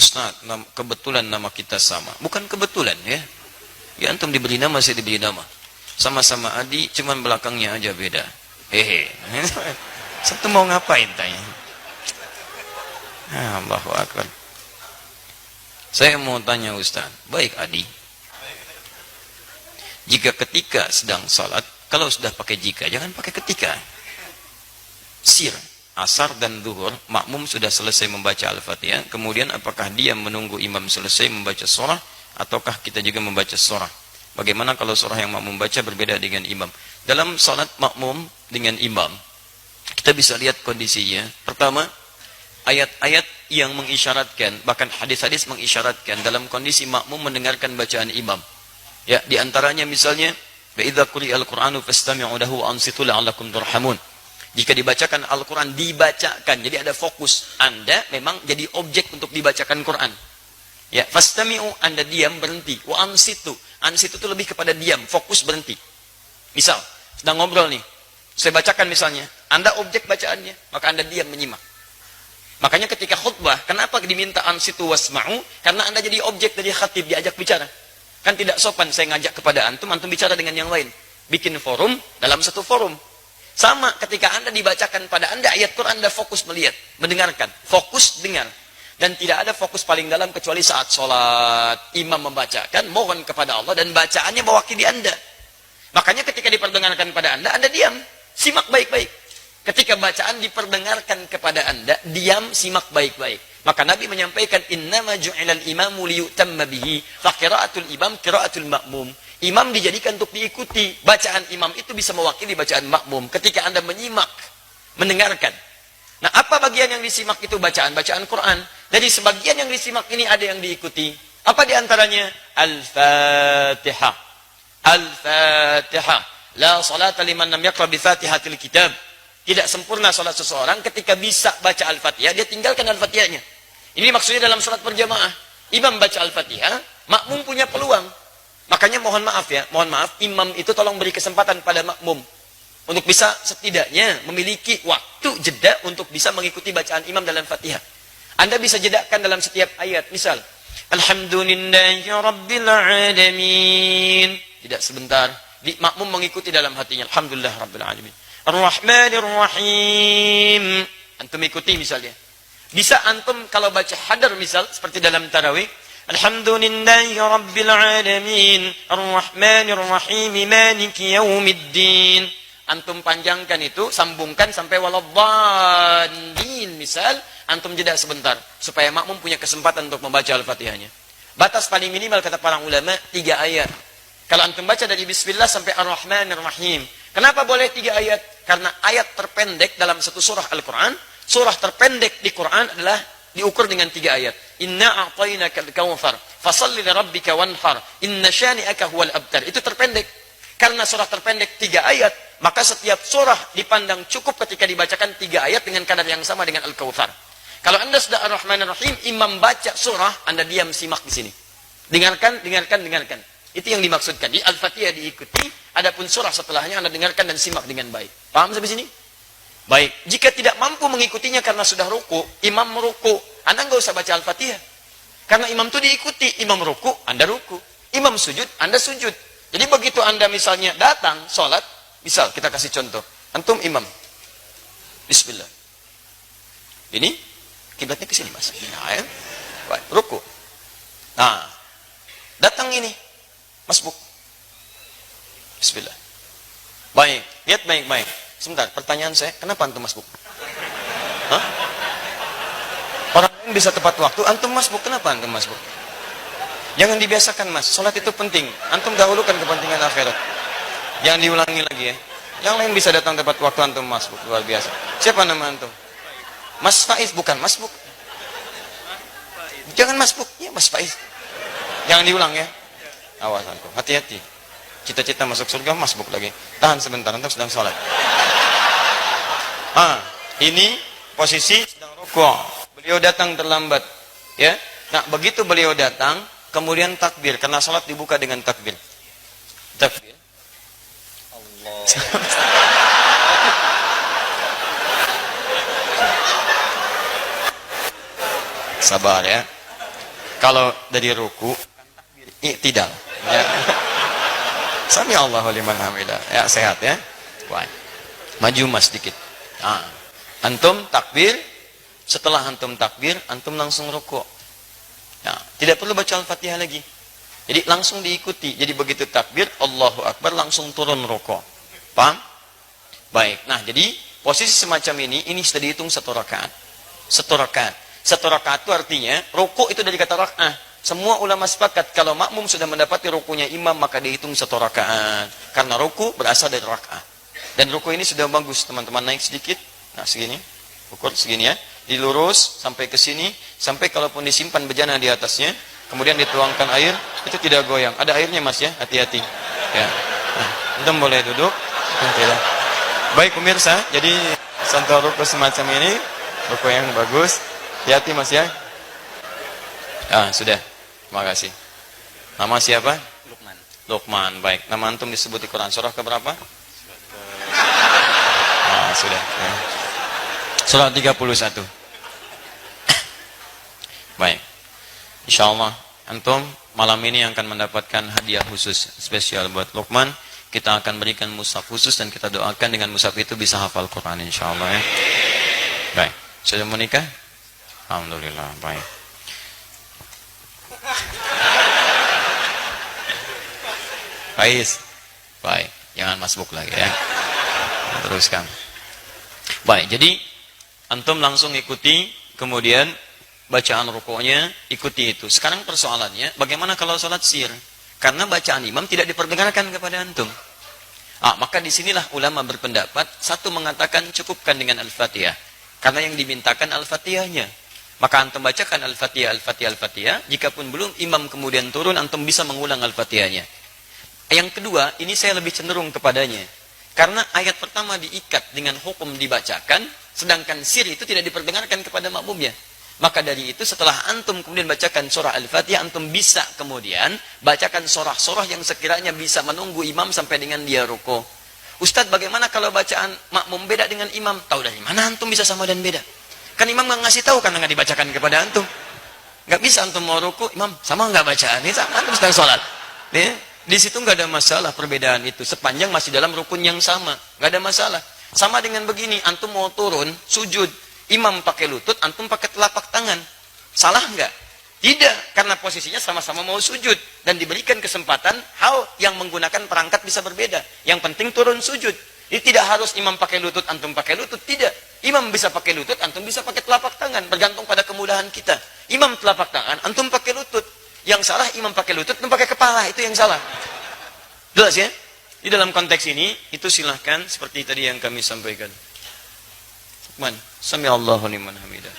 Ustaz, kebetulan nama kita sama. Bukan kebetulan ya. Ya antum diberi nama, saya diberi nama. Sama-sama Adi, cuman belakangnya aja beda. Hehe. Satu mau ngapain tanya? Allahu Akbar. Saya mau tanya Ustaz, baik Adi. Jika ketika sedang salat, kalau sudah pakai jika, jangan pakai ketika. Sir, asar dan zuhur, makmum sudah selesai membaca Al-Fatihah, kemudian apakah dia menunggu imam selesai membaca surah, ataukah kita juga membaca surah? Bagaimana kalau surah yang makmum baca berbeda dengan imam? Dalam salat makmum dengan imam, kita bisa lihat kondisinya. Pertama, ayat-ayat yang mengisyaratkan, bahkan hadis-hadis mengisyaratkan dalam kondisi makmum mendengarkan bacaan imam. Ya, di antaranya misalnya, wa idza quri'al Qur'anu fastami'u lahu wa ansitu la'allakum turhamun. Jika dibacakan Al-Qur'an, dibacakan. Jadi ada fokus. Anda memang jadi objek untuk dibacakan Quran. Ya, fastami'u, Anda diam, berhenti. Wa ansitu. Ansitu itu lebih kepada diam, fokus, berhenti. Misal, sedang ngobrol nih. Saya bacakan misalnya, Anda objek bacaannya, maka Anda diam menyimak. Makanya ketika khutbah, kenapa diminta ansitu wasma'u? Karena Anda jadi objek dari khatib, diajak bicara. Kan tidak sopan saya ngajak kepada antum bicara dengan yang lain. Bikin forum dalam satu forum. Sama ketika Anda dibacakan pada Anda ayat Quran, Anda fokus melihat, mendengarkan. Fokus dengar. Dan tidak ada fokus paling dalam kecuali saat sholat. Imam membacakan, mohon kepada Allah, dan bacaannya mewakili Anda. Makanya ketika diperdengarkan pada Anda diam. Simak baik-baik. Ketika bacaan diperdengarkan kepada Anda, diam, simak baik-baik. Maka Nabi menyampaikan, innama ju'ilal imamu liyutamma bihi, fa qira'atul imam qira'atul ma'mum. Imam dijadikan untuk diikuti. Bacaan imam itu bisa mewakili bacaan makmum. Ketika Anda menyimak, mendengarkan. Nah, apa bagian yang disimak itu? Bacaan Quran. Jadi sebagian yang disimak ini ada yang diikuti. Apa diantaranya? Al-Fatihah. Al-Fatihah. La salata liman lam yaqra bi Fatihatil kitab. Tidak sempurna salat seseorang ketika bisa baca Al-Fatihah, dia tinggalkan Al-Fatihahnya. Ini maksudnya dalam salat berjamaah. Imam baca Al-Fatihah, makmum punya peluang. Makanya mohon maaf ya, imam itu tolong beri kesempatan pada makmum untuk bisa setidaknya memiliki waktu jeda untuk bisa mengikuti bacaan imam dalam Fatihah. Anda bisa jedakan dalam setiap ayat. Misal, Alhamdulillahi Rabbil Alamin. Tidak sebentar. Makmum mengikuti dalam hatinya. Alhamdulillah Rabbil Alamin. Ar-Rahmanir Rahim. Antum ikuti misalnya. Bisa antum kalau baca hadar misal seperti dalam tarawih, Alhamdulillahi Rabbil Alamin, Ar-Rahmanir Rahim, Maliki Yaumiddin. Antum panjangkan itu, sambungkan sampai waladhdallin misal, antum jeda sebentar supaya makmum punya kesempatan untuk membaca Al-Fatihahnya. Batas paling minimal kata para ulama 3 ayat. Kalau antum baca dari bismillah sampai Ar-Rahmanir Rahim. Kenapa boleh 3 ayat? Karena ayat terpendek dalam satu surah Al-Quran, surah terpendek di Quran adalah diukur dengan 3 ayat. Inna a'tainakal kautsar, fashalli lirabbika wanhar, inna syani'aka huwal abtar. Itu terpendek. Karena surah terpendek 3 ayat, maka setiap surah dipandang cukup ketika dibacakan 3 ayat dengan kadar yang sama dengan Al-Kautsar. Kalau Anda sudah Ar-Rahmanir Rahim, imam baca surah, Anda diam simak di sini. Dengarkan. Itu yang dimaksudkan. Di Al-Fatihah diikuti, adapun surah setelahnya Anda dengarkan dan simak dengan baik. Paham sampai sini? Baik. Jika tidak mampu mengikutinya karena sudah ruku, imam meruku, Anda nggak usah baca Al-Fatihah. Karena imam itu diikuti. Imam ruku, Anda ruku. Imam sujud, Anda sujud. Jadi begitu Anda misalnya datang, sholat, misal kita kasih contoh. Antum imam. Bismillah. Ini, kiblatnya ke sini mas. Nah, ya. Baik, ruku. Nah, datang ini. Masbuk. Bismillah. Baik, lihat baik-baik. Sebentar, pertanyaan saya, kenapa antum masbuk? Hah? Orang lain bisa tepat waktu, antum masbuk, kenapa antum masbuk? Jangan dibiasakan mas, sholat itu penting. Antum dahulukan kepentingan akhirat. Jangan diulangi lagi ya. Yang lain bisa datang tepat waktu, antum masbuk, luar biasa. Siapa nama antum? Mas Faiz, bukan masbuk. Jangan masbuk, ya Mas Faiz. Jangan diulang ya. Awas antum, hati-hati. Cita-cita masuk surga, masbuk lagi. Tahan sebentar, antum sedang sholat. Ini posisi sedang rukuk. Beliau datang terlambat. Ya. Nah, begitu beliau datang, kemudian takbir. Karena sholat dibuka dengan takbir. Takbir. Allah. Sabar ya. Kalau dari ruku, i'tidal. Ya. Sami Allahu liman hamidah. Ya, sehat ya. Baik. Maju mas sedikit. Nah, antum takbir, setelah antum takbir, antum langsung rukuk. Nah, tidak perlu baca Al-Fatihah lagi. Jadi langsung diikuti. Jadi begitu takbir, Allahu Akbar, langsung turun rukuk. Paham? Baik. Nah, jadi posisi semacam ini sudah dihitung 1 rakaat. 1 rakaat. 1 rakaat itu artinya, rukuk itu dari kata rak'ah. Semua ulama sepakat, kalau makmum sudah mendapati rukunya imam, maka dihitung 1 rakaat. Karena ruku berasal dari rak'ah. Dan ruku ini sudah bagus, teman-teman, naik sedikit. Nah, segini. Ukur segini ya. Dilurus sampai ke sini, sampai kalaupun disimpan bejana di atasnya, kemudian dituangkan air, itu tidak goyang. Ada airnya mas ya, hati-hati. Ya. Nah, antum boleh duduk. Tidak. Baik pemirsa, jadi contoh ruku semacam ini, ruku yang bagus. Hati-hati mas ya. Ah, sudah. Terima kasih. Nama siapa? Lukman. Lukman. Baik. Nama antum disebut di Quran surah keberapa? Ah, sudah. Ya. Surah 31. Baik. Insyaallah antum malam ini akan mendapatkan hadiah khusus spesial buat Lukman. Kita akan berikan mushaf khusus dan kita doakan dengan mushaf itu bisa hafal Quran insyaallah ya. Baik. Sudah menikah? Alhamdulillah. Baik. Faiz. Baik. Jangan masbuk lagi ya. Teruskan. Baik. Jadi antum langsung ikuti, kemudian bacaan rukuknya ikuti itu. Sekarang persoalannya, bagaimana kalau sholat sir? Karena bacaan imam tidak diperdengarkan kepada antum. Maka disinilah ulama berpendapat, satu mengatakan cukupkan dengan Al-Fatihah. Karena yang dimintakan Al-Fatihahnya. Maka antum bacakan Al-Fatihah, Al-Fatihah, Al-Fatihah. Jikapun belum imam kemudian turun, antum bisa mengulang Al-Fatihahnya. Yang kedua, ini saya lebih cenderung kepadanya. Karena ayat pertama diikat dengan hukum dibacakan, sedangkan sir itu tidak diperdengarkan kepada makmumnya. Maka dari itu setelah antum kemudian bacakan surah Al-Fatihah, antum bisa kemudian bacakan surah-surah yang sekiranya bisa menunggu imam sampai dengan dia ruku. Ustadz, bagaimana kalau bacaan makmum beda dengan imam? Tahu dari mana antum bisa sama dan beda? Kan imam nggak ngasih tahu karena nggak dibacakan kepada antum. Nggak bisa antum mau ruku, imam sama nggak bacaan? Ini sama antum sedang sholat. Di situ nggak ada masalah perbedaan itu, sepanjang masih dalam rukun yang sama, nggak ada masalah. Sama dengan begini, antum mau turun sujud, imam pakai lutut, antum pakai telapak tangan, salah nggak? Tidak, karena posisinya sama-sama mau sujud dan diberikan kesempatan hal yang menggunakan perangkat bisa berbeda. Yang penting turun sujud. Jadi tidak harus imam pakai lutut, antum pakai lutut, tidak. Imam bisa pakai lutut, antum bisa pakai telapak tangan, bergantung pada kemudahan kita. Imam telapak tangan, antum pakai lutut. Yang salah imam pakai lutut, antum pakai kepala, itu yang salah. Jelas ya? Di dalam konteks ini, itu silahkan seperti tadi yang kami sampaikan. Sami Allahu liman hamidah.